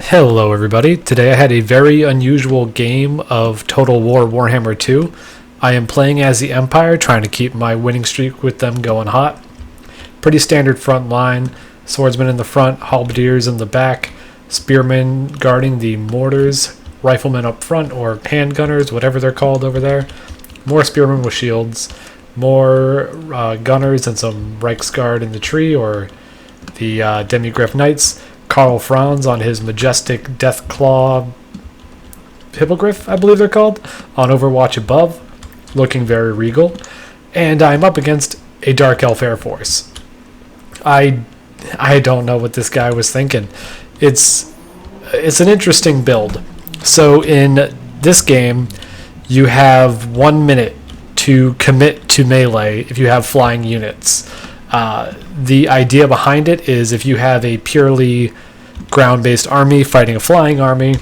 Hello everybody, today I had a very unusual game of Total War Warhammer 2. I am playing as the Empire, trying to keep my winning streak with them going hot. Pretty standard front line, swordsmen in the front, halberdiers in the back, spearmen guarding the mortars, riflemen up front, or handgunners, whatever they're called over there. More spearmen with shields, more gunners and some Reichsguard in the tree, or the Demigryph Knights. Karl Franz on his majestic Deathclaw Hippogriff, I believe they're called, on Overwatch above, looking very regal. And I'm up against a Dark Elf Air Force. I don't know what this guy was thinking. It's an interesting build. So in this game, you have 1 minute to commit to melee if you have flying units. The idea behind it is if you have a purely ground-based army fighting a flying army,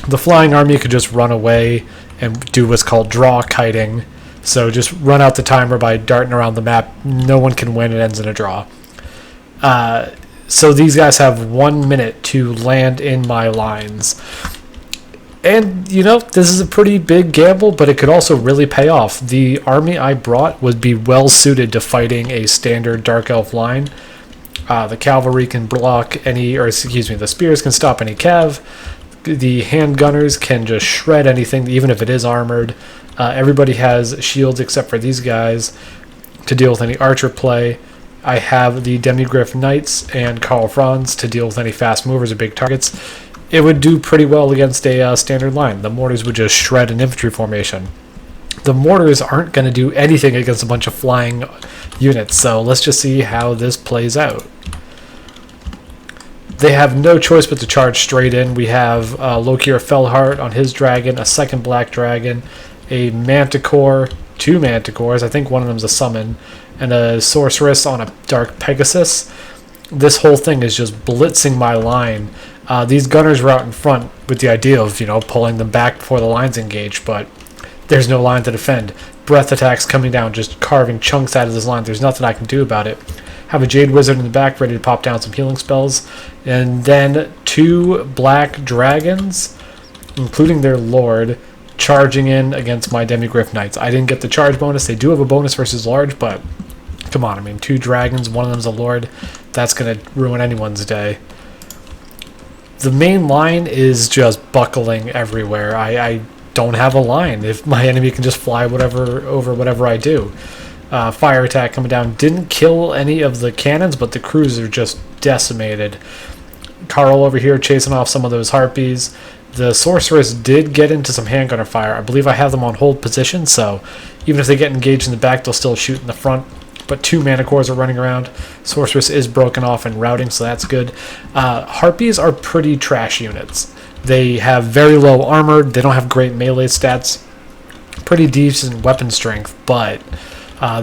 the flying army could just run away and do what's called draw kiting. So just run out the timer by darting around the map. No one can win. It ends in a draw. So these guys have 1 minute to land in my lines. And, you know, this is a pretty big gamble, but it could also really pay off. The army I brought would be well suited to fighting a standard Dark Elf line. The cavalry can block the spears can stop any cav. The handgunners can just shred anything, even if it is armored. Everybody has shields except for these guys to deal with any archer play. I have the Demigryph Knights and Karl Franz to deal with any fast movers or big targets. It would do pretty well against a standard line. The mortars would just shred an infantry formation. The mortars aren't going to do anything against a bunch of flying units, so let's just see how this plays out. They have no choice but to charge straight in. We have Lokir Fellheart on his dragon, a second black dragon, a manticore, two manticores, I think one of them's a summon, and a sorceress on a dark Pegasus. This whole thing is just blitzing my line. These gunners were out in front with the idea of, pulling them back before the lines engage, but there's no line to defend. Breath attacks coming down, just carving chunks out of this line. There's nothing I can do about it. Have a Jade Wizard in the back ready to pop down some healing spells. And then two black dragons, including their lord, charging in against my Demigryph Knights. I didn't get the charge bonus. They do have a bonus versus large, but come on, two dragons, one of them's a lord. That's going to ruin anyone's day. The main line is just buckling everywhere. I don't have a line. If my enemy can just fly over whatever I do. Fire attack coming down. Didn't kill any of the cannons, but the crews are just decimated. Karl over here chasing off some of those harpies. The sorceress did get into some handgunner fire. I believe I have them on hold position, so even if they get engaged in the back, they'll still shoot in the front. But two manticores are running around. Sorceress is broken off and routing, so that's good. Harpies are pretty trash units. They have very low armor. They don't have great melee stats. Pretty decent weapon strength, but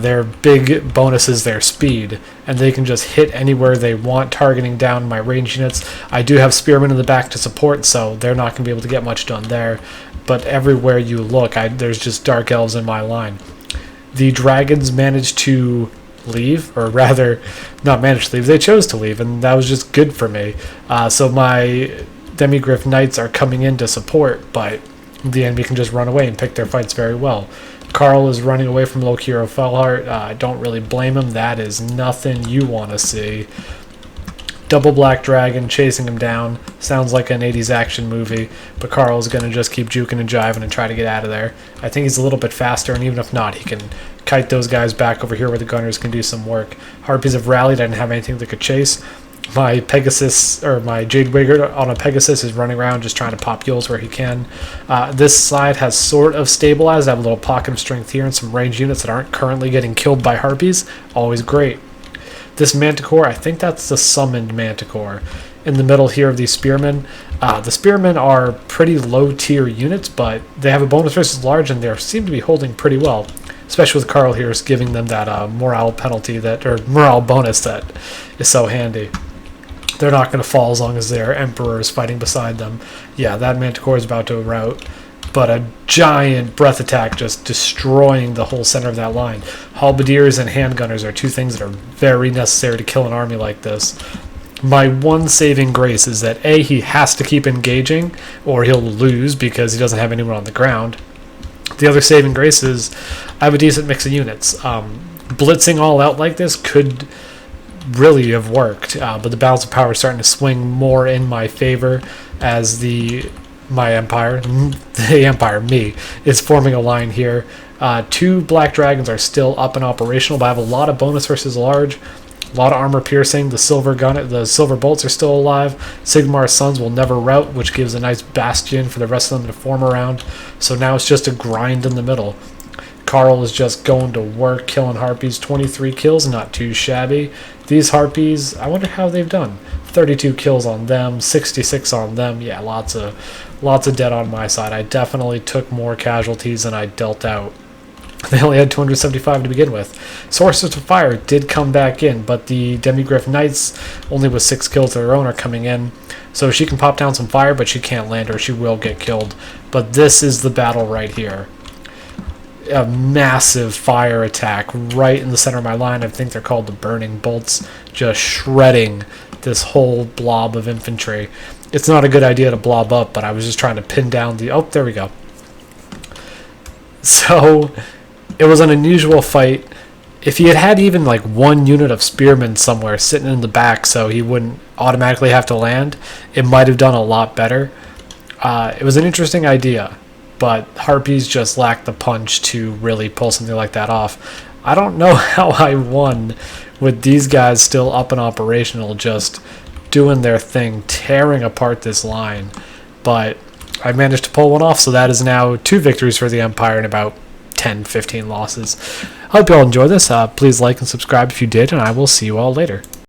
their big bonus is their speed, and they can just hit anywhere they want, targeting down my range units. I do have spearmen in the back to support, so they're not going to be able to get much done there. But everywhere you look, there's just Dark Elves in my line. The dragons managed to leave, or rather, not managed to leave, they chose to leave, and that was just good for me. So my Demigryph Knights are coming in to support, but the enemy can just run away and pick their fights very well. Karl is running away from Lokir Fellheart. I don't really blame him. That is nothing you want to see. Double black dragon chasing him down. Sounds like an 80s action movie, but Karl's going to just keep juking and jiving and try to get out of there. I think he's a little bit faster, and even if not, he can kite those guys back over here where the gunners can do some work. Harpies have rallied. I didn't have anything that could chase. My Pegasus, or my Jade Wizard on a Pegasus, is running around just trying to pop heals where he can. This side has sort of stabilized. I have a little pocket of strength here and some range units that aren't currently getting killed by Harpies. Always great. This Manticore, I think that's the summoned Manticore. In the middle here of these Spearmen. The Spearmen are pretty low tier units, but they have a bonus versus large, and they seem to be holding pretty well. Especially with Karl here giving them that morale penalty, or morale bonus that is so handy. They're not going to fall as long as their Emperor is fighting beside them. Yeah, that Manticore is about to rout. But a giant breath attack just destroying the whole center of that line. Halberdiers and handgunners are two things that are very necessary to kill an army like this. My one saving grace is that A, he has to keep engaging or he'll lose because he doesn't have anyone on the ground. The other saving grace is I have a decent mix of units. Blitzing all out like this could really have worked, but the balance of power is starting to swing more in my favor as me, is forming a line here. 2 black dragons are still up and operational, but I have a lot of bonus versus large. A lot of armor piercing. The silver bolts are still alive. Sigmar's sons will never rout, which gives a nice bastion for the rest of them to form around. So now it's just a grind in the middle. Carl is just going to work, killing harpies. 23 kills, not too shabby. These harpies, I wonder how they've done. 32 kills on them, 66 on them. Yeah, lots of dead on my side. I definitely took more casualties than I dealt out. They only had 275 to begin with. Sorcerers of Fire did come back in, but the Demigryph Knights, only with 6 kills of their own, are coming in. So she can pop down some fire, but she can't land or she will get killed. But this is the battle right here. A massive fire attack right in the center of my line. I think they're called the Burning Bolts, just shredding this whole blob of infantry. It's not a good idea to blob up, but I was just trying to pin down the... Oh, there we go. So it was an unusual fight. If he had even like 1 unit of spearmen somewhere sitting in the back so he wouldn't automatically have to land, it might have done a lot better. It was an interesting idea, but harpies just lacked the punch to really pull something like that off. I don't know how I won with these guys still up and operational, just doing their thing, tearing apart this line, but I managed to pull one off, so that is now 2 victories for the Empire and about 10-15 losses. I hope you all enjoy this. Please like and subscribe if you did, and I will see you all later.